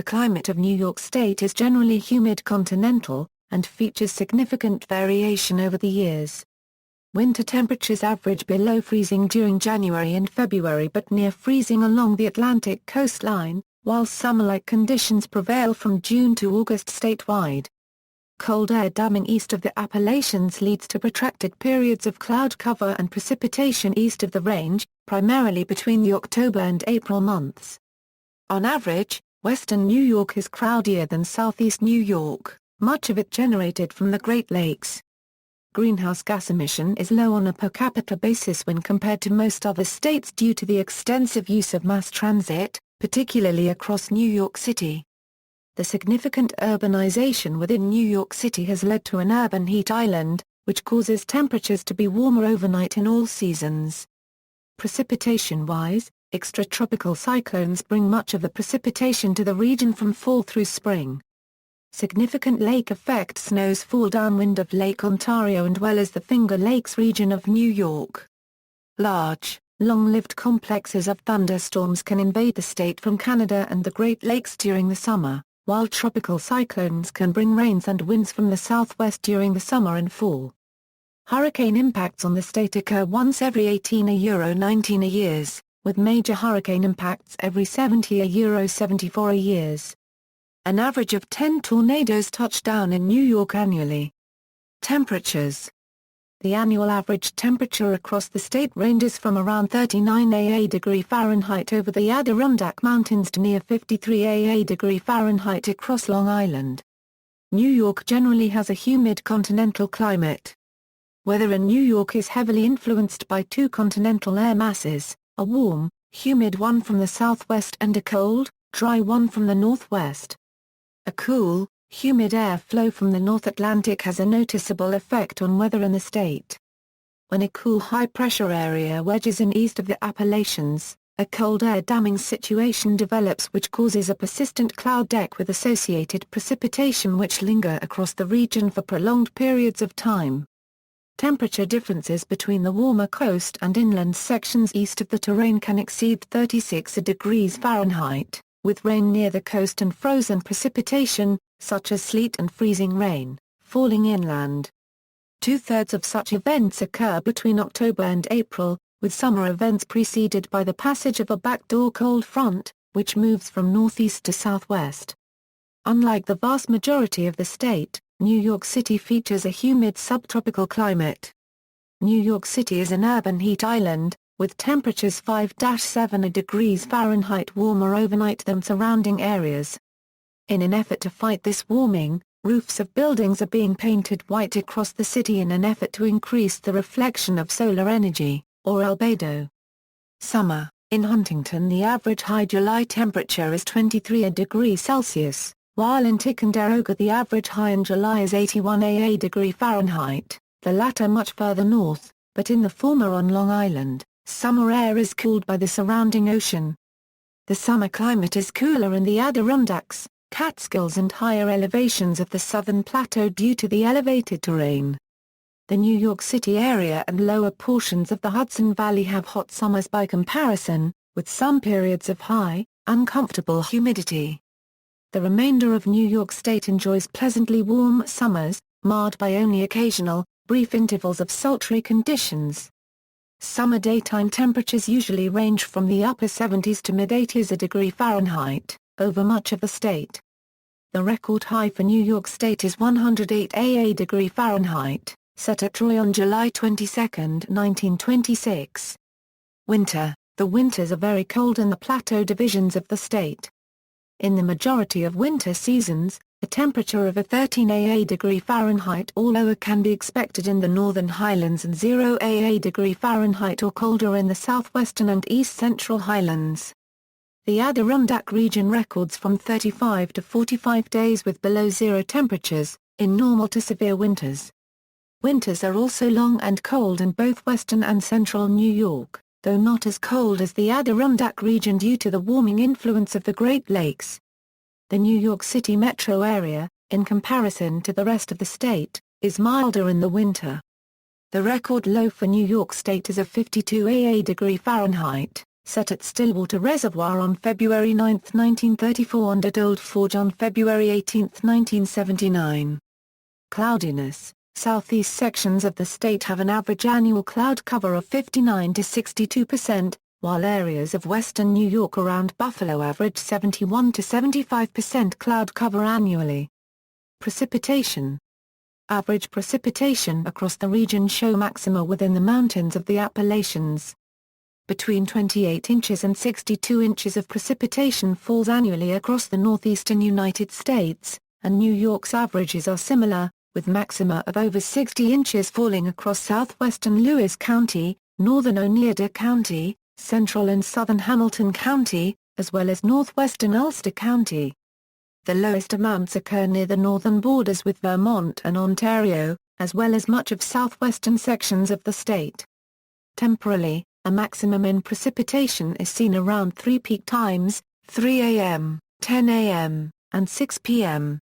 The climate of New York State is generally humid continental, and features significant variation over the years. Winter temperatures average below freezing during January and February but near freezing along the Atlantic coastline, while summer-like conditions prevail from June to August statewide. Cold air damming east of the Appalachians leads to protracted periods of cloud cover and precipitation east of the range, primarily between the October and April months. On average, western New York is cloudier than southeast New York, much of it generated from the Great Lakes. Greenhouse gas emission is low on a per capita basis when compared to most other states due to the extensive use of mass transit, particularly across New York City. The significant urbanization within New York City has led to an urban heat island, which causes temperatures to be warmer overnight in all seasons. Precipitation-wise, extratropical cyclones bring much of the precipitation to the region from fall through spring. Significant lake effect snows fall downwind of Lake Ontario and well as the Finger Lakes region of New York. Large, long-lived complexes of thunderstorms can invade the state from Canada and the Great Lakes during the summer, while tropical cyclones can bring rains and winds from the southwest during the summer and fall. Hurricane impacts on the state occur once every 18–19 years, with major hurricane impacts every 70–74 years. An average of 10 tornadoes touch down in New York annually. Temperatures. The annual average temperature across the state ranges from around 39 degrees Fahrenheit over the Adirondack Mountains to near 53 degrees Fahrenheit across Long Island. New York generally has a humid continental climate. Weather in New York is heavily influenced by two continental air masses, a warm, humid one from the southwest and a cold, dry one from the northwest. A cool, humid air flow from the North Atlantic has a noticeable effect on weather in the state. When a cool high-pressure area wedges in east of the Appalachians, a cold air damming situation develops which causes a persistent cloud deck with associated precipitation which linger across the region for prolonged periods of time. Temperature differences between the warmer coast and inland sections east of the terrain can exceed 36 degrees Fahrenheit, with rain near the coast and frozen precipitation, such as sleet and freezing rain, falling inland. Two-thirds of such events occur between October and April, with summer events preceded by the passage of a backdoor cold front, which moves from northeast to southwest. Unlike the vast majority of the state, New York City features a humid subtropical climate. New York City is an urban heat island, with temperatures 5–7 degrees Fahrenheit warmer overnight than surrounding areas. In an effort to fight this warming, roofs of buildings are being painted white across the city in an effort to increase the reflection of solar energy, or albedo. Summer. In Huntington the average high July temperature is 23 degrees Celsius, while in Ticonderoga the average high in July is 81 degrees Fahrenheit, the latter much further north, but in the former on Long Island, summer air is cooled by the surrounding ocean. The summer climate is cooler in the Adirondacks, Catskills and higher elevations of the southern plateau due to the elevated terrain. The New York City area and lower portions of the Hudson Valley have hot summers by comparison, with some periods of high, uncomfortable humidity. The remainder of New York State enjoys pleasantly warm summers, marred by only occasional, brief intervals of sultry conditions. Summer daytime temperatures usually range from the upper 70s to mid-80s degrees Fahrenheit, over much of the state. The record high for New York State is 108 degrees Fahrenheit, set at Troy on July 22, 1926. Winter. The winters are very cold in the plateau divisions of the state. In the majority of winter seasons, a temperature of 13 degrees Fahrenheit or lower can be expected in the northern highlands and 0 degrees Fahrenheit or colder in the southwestern and east-central highlands. The Adirondack region records from 35 to 45 days with below zero temperatures, in normal to severe winters. Winters are also long and cold in both western and central New York, though not as cold as the Adirondack region due to the warming influence of the Great Lakes. The New York City metro area, in comparison to the rest of the state, is milder in the winter. The record low for New York State is 52 degrees Fahrenheit, set at Stillwater Reservoir on February 9, 1934 and at Old Forge on February 18, 1979. Cloudiness. Southeast sections of the state have an average annual cloud cover of 59 to 62%, while areas of western New York around Buffalo average 71 to 75% cloud cover annually. Precipitation. Average precipitation across the region show maxima within the mountains of the Appalachians. Between 28 inches and 62 inches of precipitation falls annually across the northeastern United States, and New York's averages are similar, with maxima of over 60 inches falling across southwestern Lewis County, northern Oneida County, central and southern Hamilton County, as well as northwestern Ulster County. The lowest amounts occur near the northern borders with Vermont and Ontario, as well as much of southwestern sections of the state. Temporally, a maximum in precipitation is seen around three peak times, 3 a.m., 10 a.m., and 6 p.m.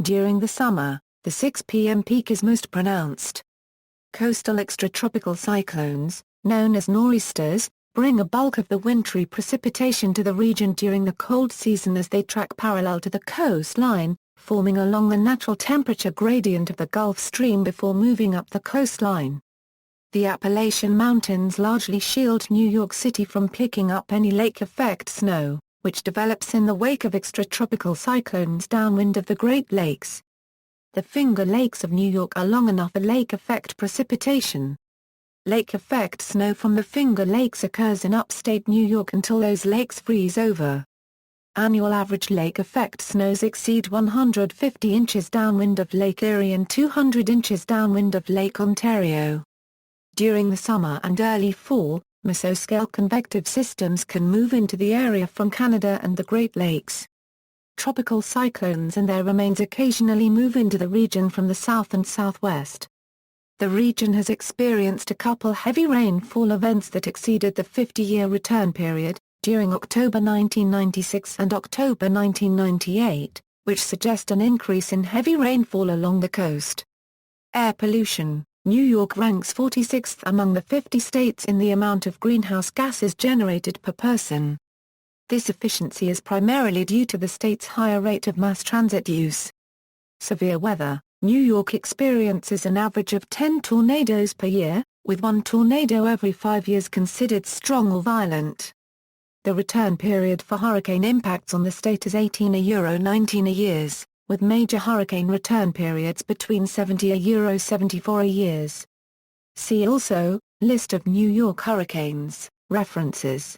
During the summer, the 6 p.m. peak is most pronounced. Coastal extratropical cyclones, known as nor'easters, bring a bulk of the wintry precipitation to the region during the cold season as they track parallel to the coastline, forming along the natural temperature gradient of the Gulf Stream before moving up the coastline. The Appalachian Mountains largely shield New York City from picking up any lake effect snow, which develops in the wake of extratropical cyclones downwind of the Great Lakes. The Finger Lakes of New York are long enough for lake effect precipitation. Lake effect snow from the Finger Lakes occurs in upstate New York until those lakes freeze over. Annual average lake effect snows exceed 150 inches downwind of Lake Erie and 200 inches downwind of Lake Ontario. During the summer and early fall, mesoscale convective systems can move into the area from Canada and the Great Lakes. Tropical cyclones and their remains occasionally move into the region from the south and southwest. The region has experienced a couple heavy rainfall events that exceeded the 50-year return period, during October 1996 and October 1998, which suggest an increase in heavy rainfall along the coast. Air pollution. New York ranks 46th among the 50 states in the amount of greenhouse gases generated per person. This efficiency is primarily due to the state's higher rate of mass transit use. Severe weather. New York experiences an average of 10 tornadoes per year, with one tornado every 5 years considered strong or violent. The return period for hurricane impacts on the state is 18–19 years, with major hurricane return periods between 70–74 years. See also, List of New York hurricanes, references.